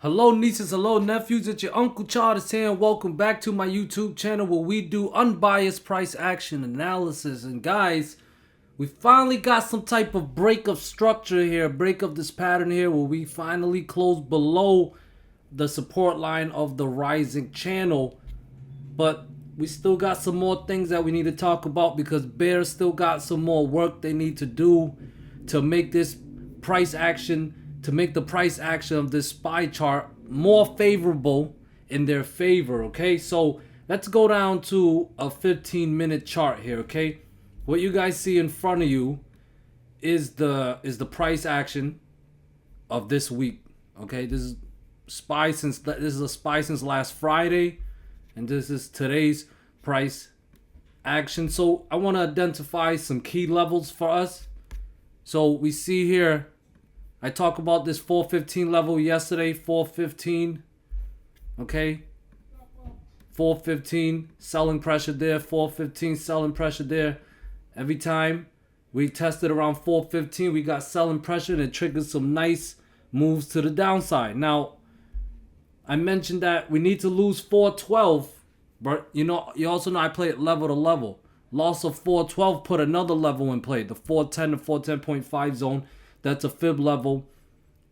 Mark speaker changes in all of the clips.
Speaker 1: Hello nieces, hello nephews, it's your Uncle Charles here and welcome back to my YouTube channel where we do unbiased price action analysis. And guys, we finally got some type of break of structure here, break of this pattern here where we finally close below the support line of the rising channel. But we still got some more things that we need to talk about because bears still got some more work they need to do to make this price action, to make the price action of this SPY chart more favorable in their favor. Okay, so let's go down to a 15-minute chart here. Okay, what you guys see in front of you is the price action of this week. Okay, this is a SPY since last Friday, and this is today's price action. So I want to identify some key levels for us. So we see here, I talked about this 415 level yesterday, 415, okay? 415, selling pressure there, 415, selling pressure there. Every time we tested around 415, we got selling pressure and it triggered some nice moves to the downside. Now, I mentioned that we need to lose 412, but you also know I play it level to level. Loss of 412 put another level in play, the 410 to 410.5 zone. That's a fib level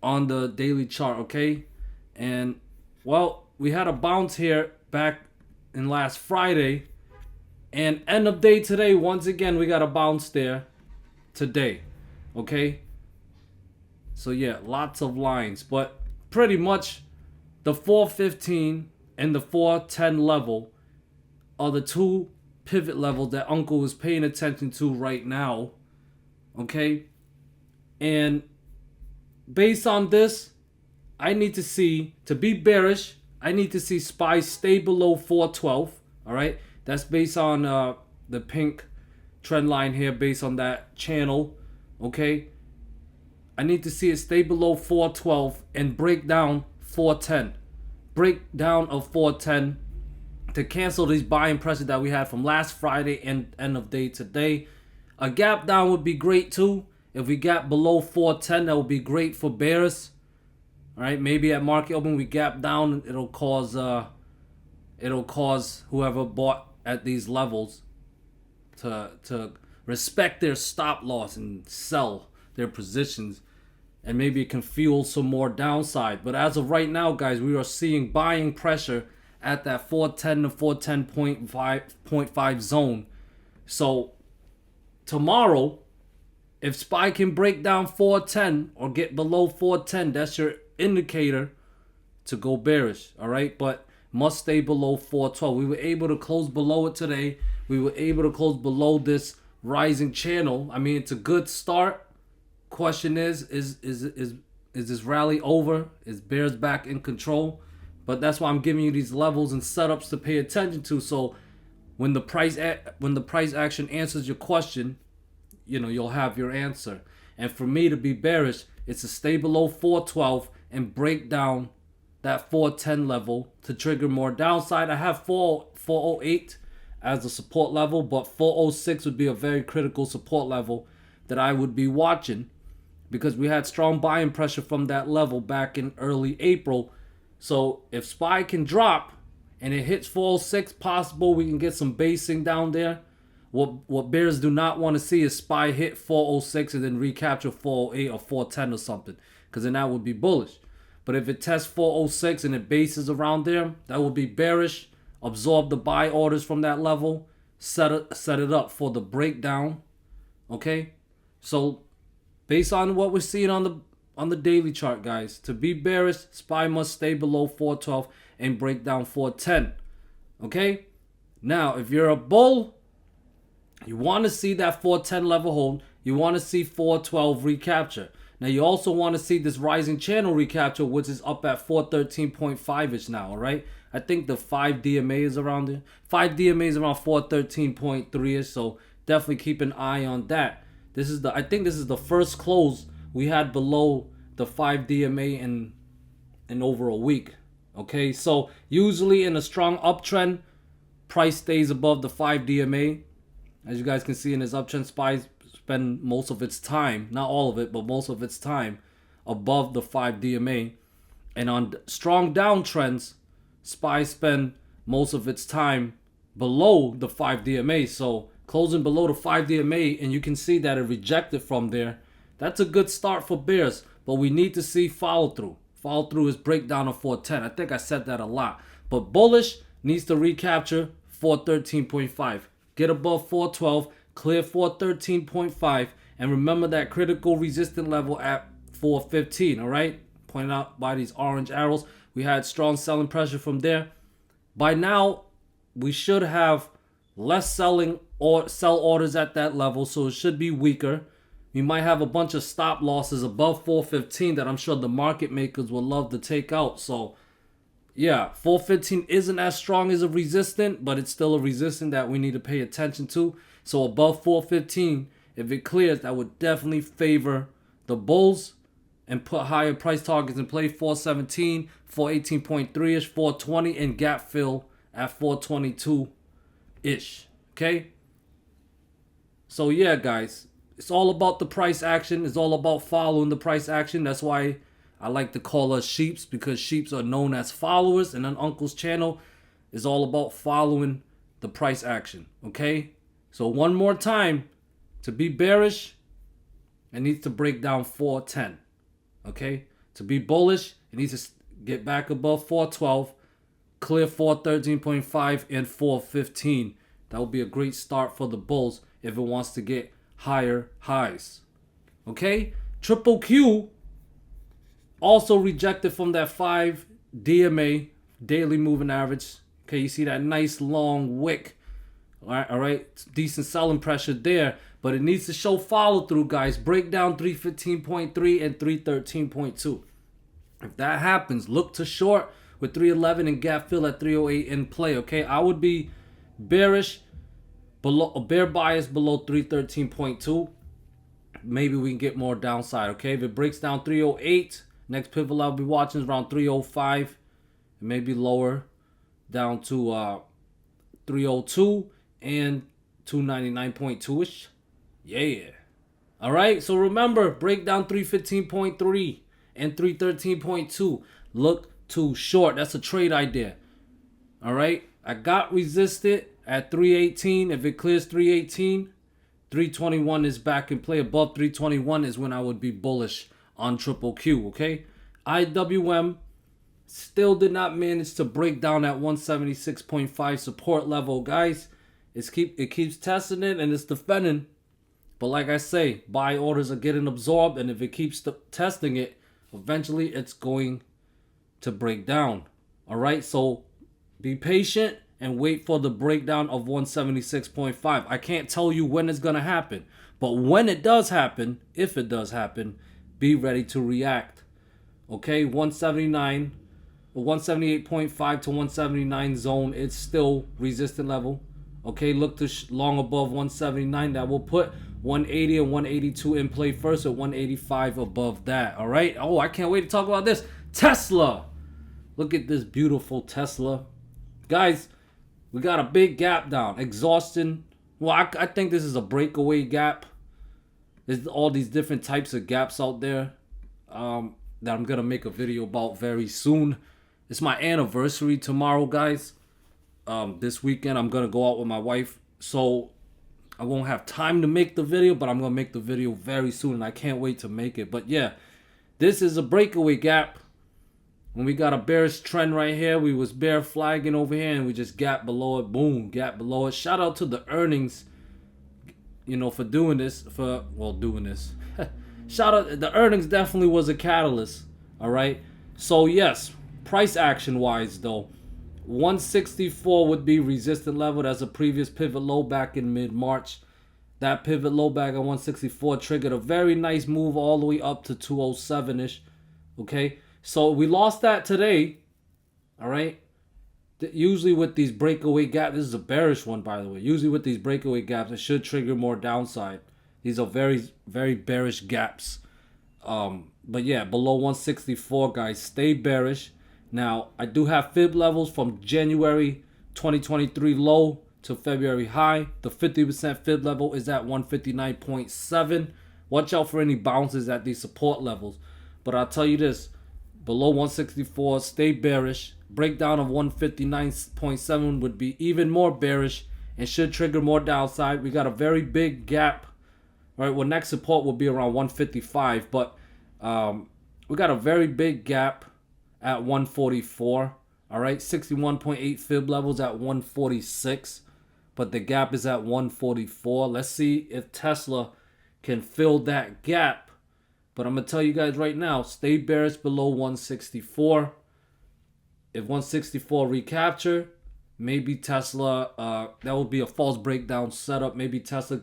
Speaker 1: on the daily chart, okay? And, well, we had a bounce here back in last Friday. And end of day today, once again, we got a bounce there today, okay? So, yeah, lots of lines. But pretty much the 415 and the 410 level are the two pivot levels that Uncle is paying attention to right now, okay? And based on this, I need to see, to be bearish, I need to see SPY stay below 412, all right? That's based on the pink trend line here, based on that channel, okay? I need to see it stay below 412 and break down 410. Break down of 410 to cancel these buying pressure that we had from last Friday and end of day today. A gap down would be great too. If we gap below 410, that would be great for bears. All right, maybe at market open we gap down. It'll cause whoever bought at these levels to respect their stop loss and sell their positions, and maybe it can fuel some more downside. But as of right now, guys, we are seeing buying pressure at that 410 to 410.5 zone. So tomorrow, if SPY can break down 410 or get below 410, that's your indicator to go bearish, all right? But must stay below 412. We were able to close below it today. We were able to close below this rising channel. I mean, it's a good start. Question is this rally over? Is bears back in control? But that's why I'm giving you these levels and setups to pay attention to. So when the price action answers your question, you'll have your answer. And for me to be bearish, it's to stay below 412 and break down that 410 level to trigger more downside. I have 408 as a support level, but 406 would be a very critical support level that I would be watching, because we had strong buying pressure from that level back in early April. So if SPY can drop and it hits 406, possible we can get some basing down there. What bears do not want to see is SPY hit 406 and then recapture 408 or 410 or something, because then that would be bullish. But if it tests 406 and it bases around there, that would be bearish. Absorb the buy orders from that level, set it up for the breakdown. Okay, so based on what we're seeing on the daily chart, guys, to be bearish, SPY must stay below 412 and break down 410. Okay, now if you're a bull, you want to see that 410 level hold. You want to see 412 recapture. Now, you also want to see this rising channel recapture, which is up at 413.5-ish now, all right? I think the 5 DMA is around there. 5 DMA is around 413.3-ish, so definitely keep an eye on that. I think this is the first close we had below the 5 DMA in over a week, okay? So usually in a strong uptrend, price stays above the 5 DMA. As you guys can see in this uptrend, SPY spend most of its time, not all of it, but most of its time above the 5 DMA. And on strong downtrends, SPY spend most of its time below the 5 DMA. So closing below the 5 DMA, and you can see that it rejected from there. That's a good start for bears, but we need to see follow through. Follow through is breakdown of 410. I think I said that a lot. But bullish needs to recapture 413.5. Get above 412, clear 413.5, and remember that critical resistance level at 415, all right? Pointed out by these orange arrows. We had strong selling pressure from there. By now, we should have less selling or sell orders at that level, so it should be weaker. We might have a bunch of stop losses above 415 that I'm sure the market makers will love to take out. So yeah, 415 isn't as strong as a resistance, but it's still a resistance that we need to pay attention to. So above 415, if it clears, that would definitely favor the bulls and put higher price targets in play. 417, 418.3-ish, 420, and gap fill at 422-ish. Okay? So yeah, guys, it's all about the price action. It's all about following the price action. That's why I like to call us sheeps, because sheeps are known as followers, and on Uncle's channel is all about following the price action. Okay? So one more time, to be bearish, it needs to break down 410. Okay? To be bullish, it needs to get back above 412, clear 413.5 and 415. That would be a great start for the bulls if it wants to get higher highs. Okay? Triple Q also rejected from that 5 DMA, daily moving average. Okay, you see that nice long wick. All right, decent selling pressure there, but it needs to show follow through, guys. Break down 315.3 and 313.2. If that happens, look to short with 311 and gap fill at 308 in play. Okay, I would be bearish, below a bear bias below 313.2. Maybe we can get more downside. Okay, if it breaks down 308, next pivot I'll be watching is around 305, maybe lower down to 302 and 299.2-ish. Yeah. All right, so remember, break down 315.3 and 313.2. Look to short. That's a trade idea. All right, I got resisted at 318. If it clears 318, 321 is back in play. Above 321 is when I would be bullish on Triple Q. Okay, IWM still did not manage to break down at 176.5 support level, guys. It keeps testing it and it's defending, but like I say, buy orders are getting absorbed, and if it keeps testing it, eventually it's going to break down. All right, so be patient and wait for the breakdown of 176.5. I can't tell you when it's gonna happen, but when it does happen, if it does happen, be ready to react. Okay, 178.5 to 179 zone, it's still resistant level. Okay, look to long above 179. That will put 180 and 182 in play first, at 185 above that. All right. Oh, I can't wait to talk about this. Tesla. Look at this beautiful Tesla. Guys, we got a big gap down. Exhaustion. Well, I think this is a breakaway gap. There's all these different types of gaps out there that I'm going to make a video about very soon. It's my anniversary tomorrow, guys. This weekend I'm gonna go out with my wife, so I won't have time to make the video, but I'm gonna make the video very soon, and I can't wait to make it. But yeah, this is a breakaway gap. When we got a bearish trend right here, we was bear flagging over here, and we just gap below it. Boom, gap below it. Shout out to the earnings, you know, for doing this. Doing this. Shout out, the earnings definitely was a catalyst. All right, so yes, price action wise though, 164 would be resistant level. That's a previous pivot low back in mid-March. That pivot low back at 164 triggered a very nice move all the way up to 207-ish. Okay, so we lost that today. All right, usually with these breakaway gaps, this is a bearish one, by the way. Usually with these breakaway gaps, it should trigger more downside. These are very, very bearish gaps. But yeah, below 164, guys, stay bearish. Now, I do have fib levels from January 2023 low to February high. The 50% fib level is at 159.7. Watch out for any bounces at these support levels. But I'll tell you this, below 164, stay bearish. Breakdown of 159.7 would be even more bearish and should trigger more downside. We got a very big gap. All right, well, next support will be around 155, but we got a very big gap at 144. All right, 61.8 fib levels at 146, but the gap is at 144. Let's see if Tesla can fill that gap. But I'm going to tell you guys right now, stay bearish below 164. If 164 recapture, maybe Tesla, that will be a false breakdown setup. Maybe Tesla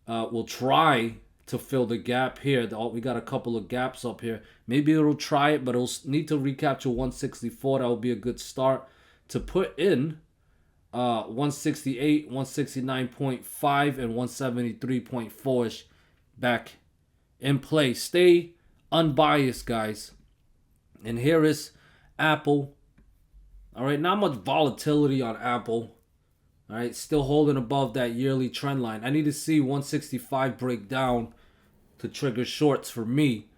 Speaker 1: will try to fill the gap here. We got a couple of gaps up here. Maybe it'll try it, but it'll need to recapture 164. That will be a good start to put in 168, 169.5, and 173.4-ish back in play. Stay unbiased, guys. And here is Apple. All right, not much volatility on Apple. All right, still holding above that yearly trend line. I need to see 165 break down to trigger shorts for me.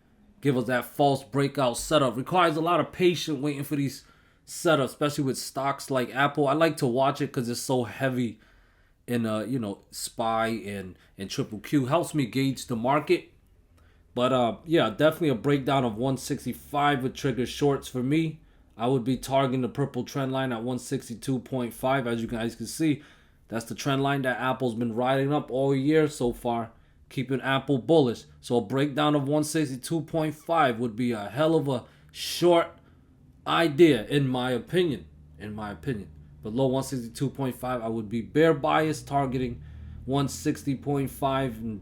Speaker 1: Give us that false breakout setup. Requires a lot of patience waiting for these setups, especially with stocks like Apple. I like to watch it because it's so heavy in SPY and QQQ. Helps me gauge the market. But yeah, definitely a breakdown of 165 would trigger shorts for me. I would be targeting the purple trend line at 162.5. As you guys can see, that's the trend line that Apple's been riding up all year so far, keeping Apple bullish. So a breakdown of 162.5 would be a hell of a short idea, in my opinion. Below 162.5, I would be bear bias, targeting 160.5 and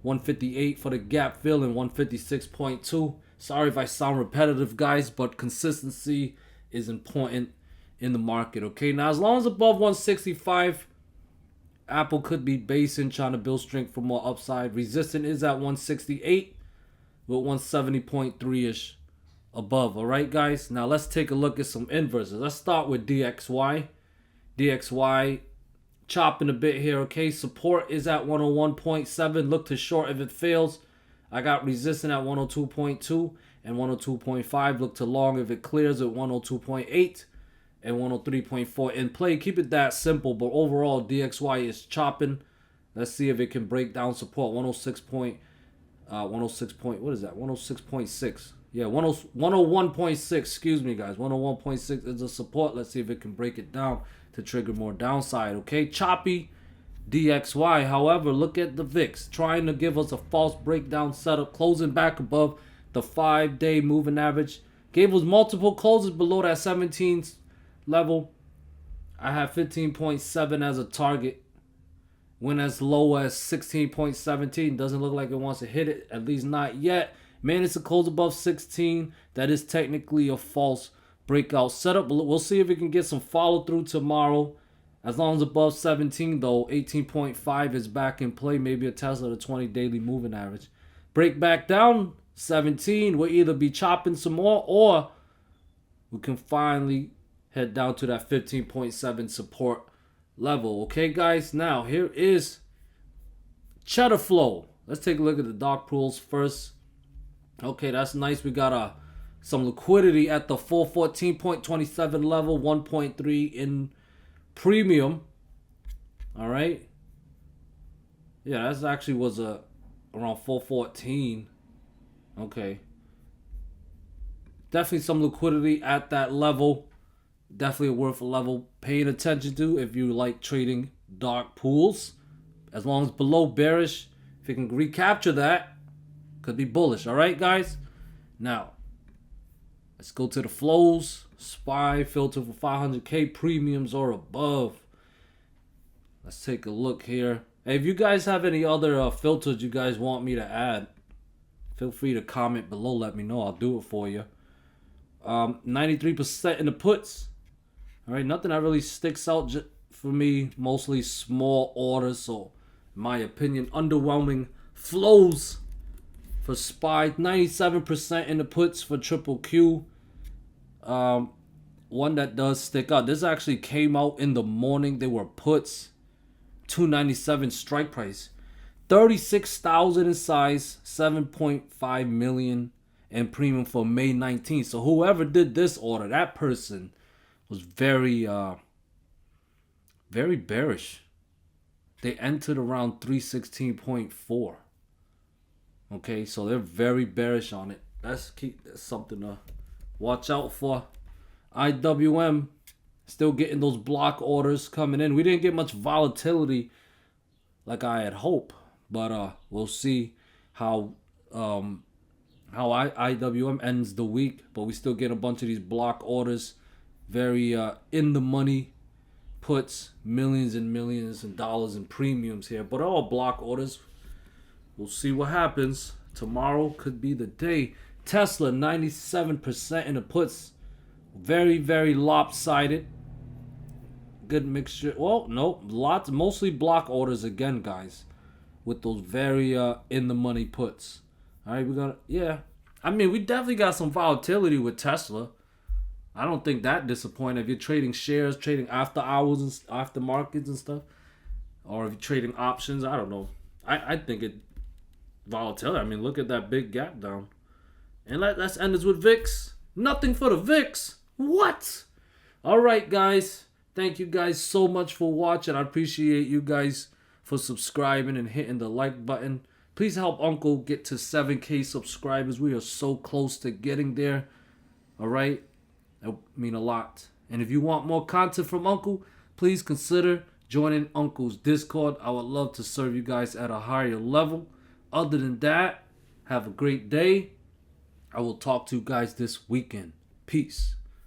Speaker 1: 158 for the gap fill and 156.2. Sorry if I sound repetitive, guys, but consistency is important in the market, okay? Now, as long as above 165, Apple could be basing, trying to build strength for more upside. Resistance is at 168 with 170.3-ish above, all right, guys? Now, let's take a look at some inverses. Let's start with DXY. DXY chopping a bit here, okay? Support is at 101.7. Look to short if it fails. I got resistance at 102.2 and 102.5. Look to long if it clears at 102.8 and 103.4 in play. Keep it that simple, but overall DXY is chopping. Let's see if it can break down support. 106 point, what is that? 106.6. Yeah, 101.6. Excuse me, guys. 101.6 is a support. Let's see if it can break it down to trigger more downside. Okay, choppy DXY. However, look at the VIX trying to give us a false breakdown setup, closing back above the 5-day moving average. Gave us multiple closes below that 17 level. I have 15.7 as a target. Went as low as 16.17. Doesn't look like it wants to hit it, at least not yet. Managed to close above 16. That is technically a false breakout setup. We'll see if we can get some follow through tomorrow. As long as above 17, though, 18.5 is back in play. Maybe a test of the 20 daily moving average. Break back down 17. We'll either be chopping some more or we can finally head down to that 15.7 support level. Okay, guys? Now, here is cheddar flow. Let's take a look at the dark pools first. Okay, that's nice. We got some liquidity at the full 14.27 level, 1.3 in premium. All right. Yeah, that's actually was around 414. Okay. Definitely some liquidity at that level. Definitely worth a level paying attention to if you like trading dark pools. As long as below bearish, if you can recapture that, could be bullish. All right, guys. Now, let's go to the flows. SPY filter for 500K premiums or above. Let's take a look here. Hey, if you guys have any other filters you guys want me to add, feel free to comment below. Let me know. I'll do it for you. 93% in the puts. All right, nothing that really sticks out for me. Mostly small orders. So, in my opinion, underwhelming flows for SPY. 97% in the puts for QQQ. One that does stick out. This actually came out in the morning. They were puts. 297 strike price. 36,000 in size. 7.5 million and premium for May 19th. So whoever did this order, that person was very very bearish. They entered around 316.4. Okay, so they're very bearish on it. That's something to watch out for. IWM still getting those block orders coming in. We didn't get much volatility like I had hoped, but we'll see how IWM ends the week. But we still get a bunch of these block orders, very in the money puts, millions and millions of dollars in premiums here, but all block orders. We'll see what happens. Tomorrow could be the day. Tesla 97% in the puts, very very lopsided. Good mixture. Well, no, mostly block orders again, guys, with those very in the money puts. All right, I mean, we definitely got some volatility with Tesla. I don't think that disappointing. If you're trading shares, trading after hours and after markets and stuff, or if you're trading options, I don't know. I think it volatility. I mean, look at that big gap down. And let's end this with VIX. Nothing for the VIX. What? All right, guys. Thank you guys so much for watching. I appreciate you guys for subscribing and hitting the like button. Please help Uncle get to 7K subscribers. We are so close to getting there. All right? That would mean a lot. And if you want more content from Uncle, please consider joining Uncle's Discord. I would love to serve you guys at a higher level. Other than that, have a great day. I will talk to you guys this weekend. Peace.